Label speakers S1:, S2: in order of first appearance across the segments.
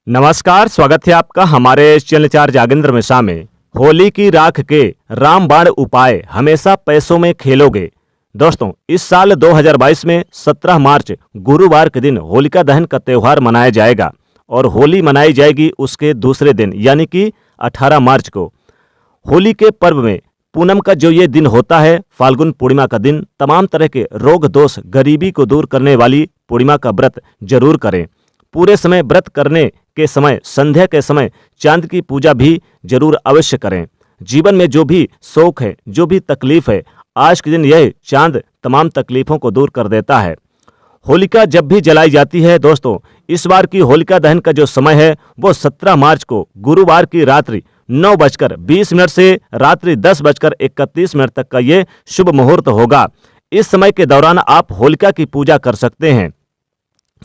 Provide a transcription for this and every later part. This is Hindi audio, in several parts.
S1: नमस्कार, स्वागत है आपका हमारे चैनल 4 जागेंद्र मिश्रा में। होली की राख के रामबाण उपाय हमेशा पैसों में खेलोगे। दोस्तों, इस साल 2022 में 17 मार्च गुरुवार के दिन होलिका दहन का त्यौहार मनाया जाएगा और होली मनाई जाएगी उसके दूसरे दिन यानी कि 18 मार्च को। होली के पर्व में पूनम का जो ये दिन होता है, फाल्गुन पूर्णिमा का दिन, तमाम तरह के रोग दोष गरीबी को दूर करने वाली पूर्णिमा का व्रत जरूर करें। पूरे समय व्रत करने के समय, संध्या के समय चांद की पूजा भी जरूर अवश्य करें। जीवन में जो भी शौक है, जो भी तकलीफ है, आज के दिन यह चांद तमाम तकलीफों को दूर कर देता है। होलिका जब भी जलाई जाती है दोस्तों, इस बार की होलिका दहन का जो समय है वो 17 मार्च को गुरुवार की रात्रि 9:20 से रात्रि 10:31 तक का ये शुभ मुहूर्त होगा। इस समय के दौरान आप होलिका की पूजा कर सकते हैं,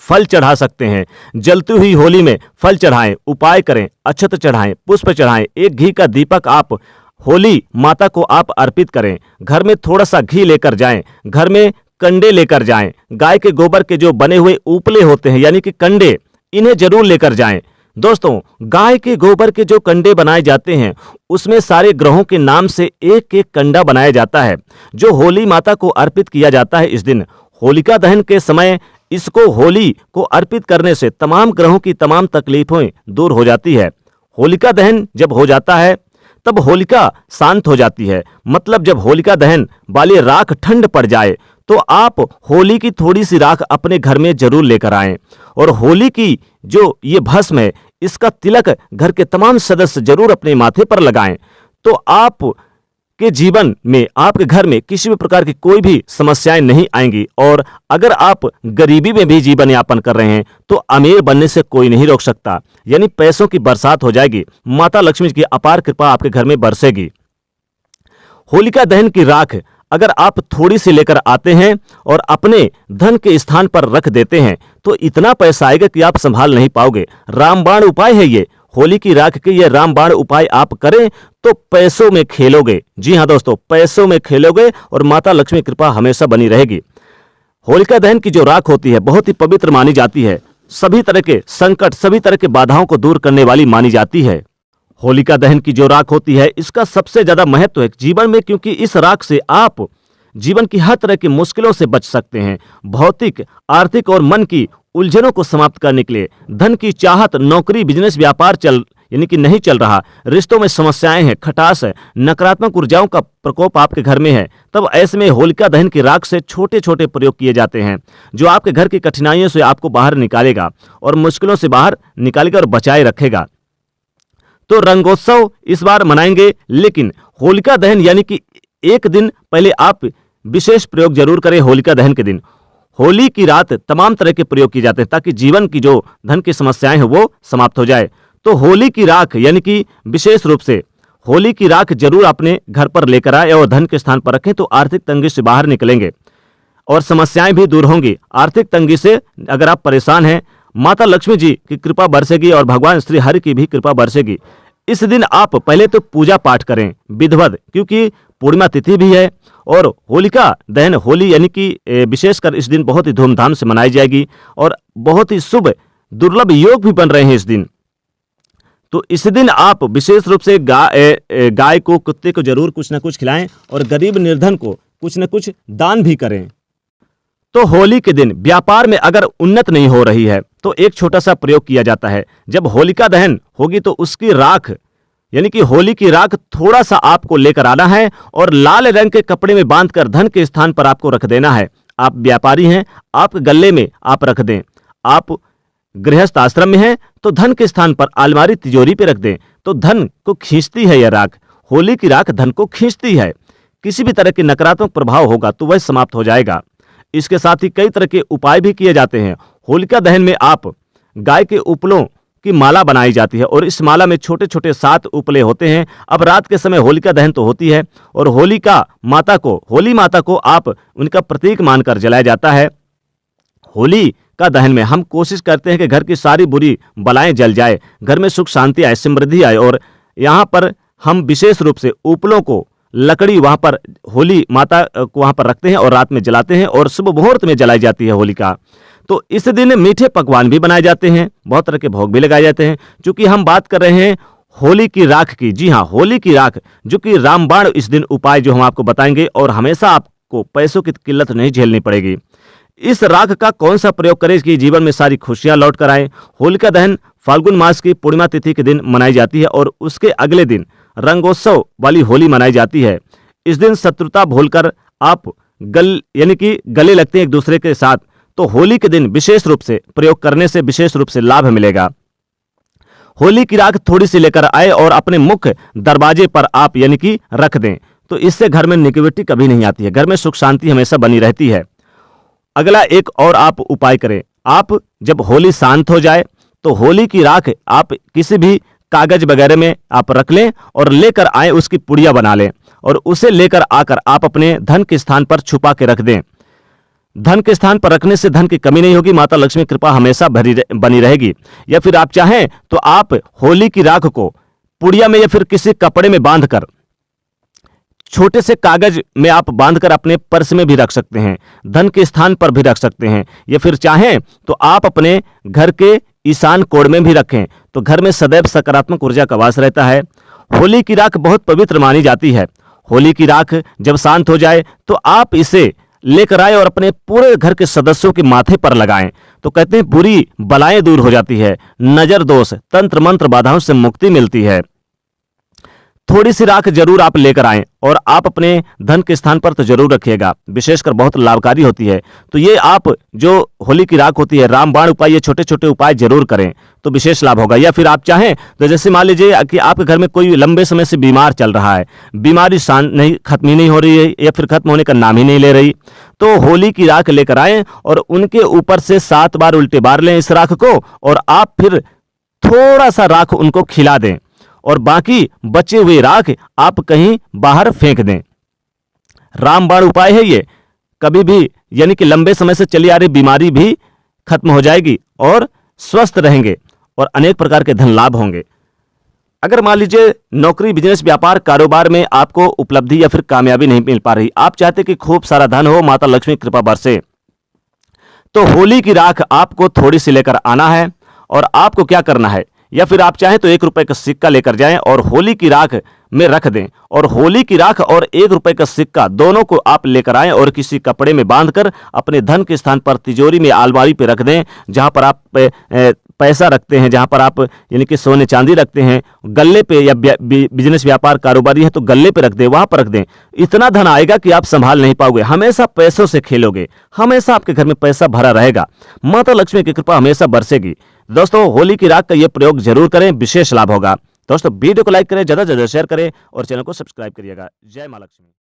S1: फल चढ़ा सकते हैं। जलती हुई होली में फल चढ़ाएं, उपाय करें, अक्षत चढ़ाएं, पुष्प चढ़ाएं, एक घी का दीपक आप होली माता को आप अर्पित करें। घर में थोड़ा सा घी लेकर जाएं, घर में कंडे लेकर जाएं। गाय के गोबर के जो बने हुए उपले होते हैं यानी कि कंडे, इन्हें जरूर लेकर जाएं। दोस्तों, गाय के गोबर के जो कंडे बनाए जाते हैं उसमें सारे ग्रहों के नाम से एक एक कंडा बनाया जाता है जो होली माता को अर्पित किया जाता है। इस दिन होलिका दहन के समय इसको होली को अर्पित करने से तमाम ग्रहों की तमाम तकलीफें दूर हो जाती है। होलिका दहन जब हो जाता है तब होलिका शांत हो जाती है। मतलब जब होलिका दहन वाली राख ठंड पड़ जाए तो आप होली की थोड़ी सी राख अपने घर में जरूर लेकर आएं और होली की जो ये भस्म है इसका तिलक घर के तमाम सदस्य जरूर अपने माथे पर लगाएं। तो आप के जीवन में, आपके घर में किसी भी प्रकार की कोई भी समस्याएं नहीं आएंगी। और अगर आप गरीबी में भी जीवन यापन कर रहे हैं तो अमीर बनने से कोई नहीं रोक सकता, यानी पैसों की बरसात हो जाएगी। माता लक्ष्मी की अपार कृपा आपके घर में बरसेगी। होलिका दहन की राख अगर आप थोड़ी सी लेकर आते हैं और अपने धन के स्थान पर रख देते हैं तो इतना पैसा आएगा कि आप संभाल नहीं पाओगे। रामबाण उपाय है ये। होली की राख के ये रामबाण उपाय आप करें तो पैसों में खेलोगे। जी हां दोस्तों, पैसों में खेलोगे और माता लक्ष्मी कृपा हमेशा बनी रहेगी। होलिका दहन की जो राख होती है बहुत ही पवित्र मानी जाती है। सभी तरह के संकट, सभी तरह के बाधाओं को दूर करने वाली मानी जाती है। होलिका दहन की जो राख होती है इसका सबसे ज्यादा महत्व है जीवन में, क्योंकि इस राख से आप जीवन की हर तरह की मुश्किलों से बच सकते हैं। भौतिक, आर्थिक और मन की उलझनों को समाप्त करने के लिए, धन की चाहत, नौकरी, बिजनेस, व्यापार यानी कि नहीं चल रहा, रिश्तों में समस्याएं हैं, खटास है, नकारात्मक ऊर्जाओं का प्रकोप आपके घर में है, तब ऐसे में होलिका दहन की राख से छोटे छोटे प्रयोग किए जाते हैं जो आपके घर की कठिनाइयों से आपको बाहर निकालेगा और मुश्किलों से बाहर निकालेगा और बचाए रखेगा। तो रंगोत्सव इस बार मनाएंगे, लेकिन होलिका दहन यानी कि एक दिन पहले आप विशेष प्रयोग जरूर करें। होलिका दहन के दिन होली की रात तमाम तरह के प्रयोग किए जाते हैं ताकि जीवन की जो धन की समस्याएं हैं वो समाप्त हो जाए। तो होली की राख यानी कि विशेष रूप से होली की राख जरूर अपने घर पर लेकर आए और धन के स्थान पर रखें तो आर्थिक तंगी से बाहर निकलेंगे और समस्याएं भी दूर होंगी। आर्थिक तंगी से अगर आप परेशान हैं, माता लक्ष्मी जी की कृपा बरसेगी और भगवान श्री हरि की भी कृपा बरसेगी। इस दिन आप पहले तो पूजा पाठ करें विधिवत, क्योंकि पूर्णिमा तिथि भी है और होलिका दहन, होली यानी कि विशेषकर इस दिन बहुत ही धूमधाम से मनाई जाएगी और बहुत ही शुभ दुर्लभ योग भी बन रहे हैं इस दिन। तो इस दिन आप विशेष रूप से गाय को, कुत्ते को जरूर कुछ न कुछ खिलाएं और गरीब निर्धन को कुछ न कुछ दान भी करें। तो होली के दिन व्यापार में अगर उन्नत नहीं हो रही है तो एक छोटा सा प्रयोग किया जाता है। जब होलिका दहन होगी तो उसकी राख यानी कि होली की राख थोड़ा सा आपको लेकर आना है और लाल रंग के कपड़े में बांधकर धन के स्थान पर आपको रख देना है। आप व्यापारी हैं, आप गले में आप रख दें। आप गृहस्थ आश्रम में हैं तो धन के स्थान पर अलमारी, तिजोरी पे रख दें। तो धन को खींचती है यह राख। होली की राख धन को खींचती है। किसी भी तरह के नकारात्मक प्रभाव होगा तो वह समाप्त हो जाएगा। इसके साथ ही कई तरह के उपाय भी किए जाते हैं। होलिका दहन में आप गाय के उपलों की माला बनाई जाती है और इस माला में छोटे छोटे 7 उपले होते हैं। अब रात के समय होलिका दहन तो होती है और होली माता को आप उनका प्रतीक मानकर जलाया जाता है। होली का दहन में हम कोशिश करते हैं कि घर की सारी बुरी बलाएं जल जाए, घर में सुख शांति आए, समृद्धि आए। और यहाँ पर हम विशेष रूप से उपलों को, लकड़ी वहां पर होली माता को वहां पर रखते हैं और रात में जलाते हैं और शुभ मुहूर्त में जलाई जाती है होलिका। तो इस दिन मीठे पकवान भी बनाए जाते हैं, बहुत तरह के भोग भी लगाए जाते हैं। चूंकि हम बात कर रहे हैं होली की राख की, जी हाँ, होली की राख, जो कि रामबाण इस दिन उपाय जो हम आपको बताएंगे, और हमेशा आपको पैसों की किल्लत नहीं झेलनी पड़ेगी। इस राख का कौन सा प्रयोग करें कि जीवन में सारी खुशियां लौट कर आए। होलिका दहन फाल्गुन मास की पूर्णिमा तिथि के दिन मनाई जाती है और उसके अगले दिन रंगोत्सव वाली होली मनाई जाती है। इस दिन शत्रुता भूलकर आप यानी कि गले लगते हैं एक दूसरे के साथ, तो होली के दिन विशेष रूप से प्रयोग करने से विशेष रूप से लाभ मिलेगा। होली की राख थोड़ी सी लेकर आए और अपने मुख्य दरवाजे पर आप यानी कि रख दें, तो इससे घर में नेगेटिविटी कभी नहीं आती है, घर में सुख शांति हमेशा बनी रहती है। अगला एक और आप उपाय करें। आप जब होली शांत हो जाए तो होली की राख आप किसी भी कागज वगैरह में आप रख लें और लेकर आए, उसकी पुड़िया बना लें और उसे लेकर आकर आप अपने धन के स्थान पर छुपा के रख दें। धन के स्थान पर रखने से धन की कमी नहीं होगी, माता लक्ष्मी कृपा हमेशा बनी रहेगी। या फिर आप चाहें तो आप होली की राख को पुड़िया में या फिर किसी कपड़े में बांधकर, छोटे से कागज में आप बांधकर अपने पर्स में भी रख सकते हैं, धन के स्थान पर भी रख सकते हैं। या फिर चाहें तो आप अपने घर के ईशान कोण में भी रखें, तो घर में सदैव सकारात्मक ऊर्जा का वास रहता है। होली की राख बहुत पवित्र मानी जाती है। होली की राख जब शांत हो जाए तो आप इसे लेकर आए और अपने पूरे घर के सदस्यों के माथे पर लगाएं, तो कहते हैं बुरी बलाएं दूर हो जाती है, नजर दोष, तंत्र मंत्र बाधाओं से मुक्ति मिलती है। थोड़ी सी राख जरूर आप लेकर आएं और आप अपने धन के स्थान पर तो जरूर रखिएगा, विशेषकर बहुत लाभकारी होती है। तो ये आप जो होली की राख होती है, रामबाण उपाय, ये छोटे छोटे उपाय जरूर करें तो विशेष लाभ होगा। या फिर आप चाहें तो जैसे मान लीजिए कि आपके घर में कोई लंबे समय से बीमार चल रहा है, बीमारी खत्म ही नहीं हो रही है या फिर खत्म होने का नाम ही नहीं ले रही, तो होली की राख लेकर आएं और उनके ऊपर से 7 बार उल्टे बार लें इस राख को, और आप फिर थोड़ा सा राख उनको खिला दें और बाकी बचे हुए राख आप कहीं बाहर फेंक दें। रामबाण उपाय है ये, कभी भी यानी कि लंबे समय से चली आ रही बीमारी भी खत्म हो जाएगी और स्वस्थ रहेंगे और अनेक प्रकार के धन लाभ होंगे। अगर मान लीजिए नौकरी, बिजनेस, व्यापार, कारोबार में आपको उपलब्धि या फिर कामयाबी नहीं मिल पा रही, आप चाहते कि खूब सारा धन हो, माता लक्ष्मी कृपा बरसे, तो होली की राख आपको थोड़ी सी लेकर आना है और आपको क्या करना है, या फिर आप चाहें तो 1 रुपए का सिक्का लेकर जाएं और होली की राख में रख दें, और होली की राख और 1 रुपए का सिक्का दोनों को आप लेकर आएं और किसी कपड़े में बांधकर अपने धन के स्थान पर तिजोरी में, अलमारी पे रख दें, जहां पर आप पैसा रखते हैं, जहां पर आप यानी कि सोने चांदी रखते हैं, गल्ले पे या बिजनेस व्यापार कारोबारी है तो गल्ले पे रख दें, वहां पर रख दें। इतना धन आएगा कि आप संभाल नहीं पाओगे, हमेशा पैसों से खेलोगे, हमेशा आपके घर में पैसा भरा रहेगा, माता लक्ष्मी की कृपा हमेशा बरसेगी। दोस्तों, होली की राख का यह प्रयोग जरूर करें, विशेष लाभ होगा। दोस्तों, वीडियो को लाइक करें, ज्यादा से ज्यादा शेयर करें और चैनल को सब्सक्राइब करिएगा। जय मां लक्ष्मी।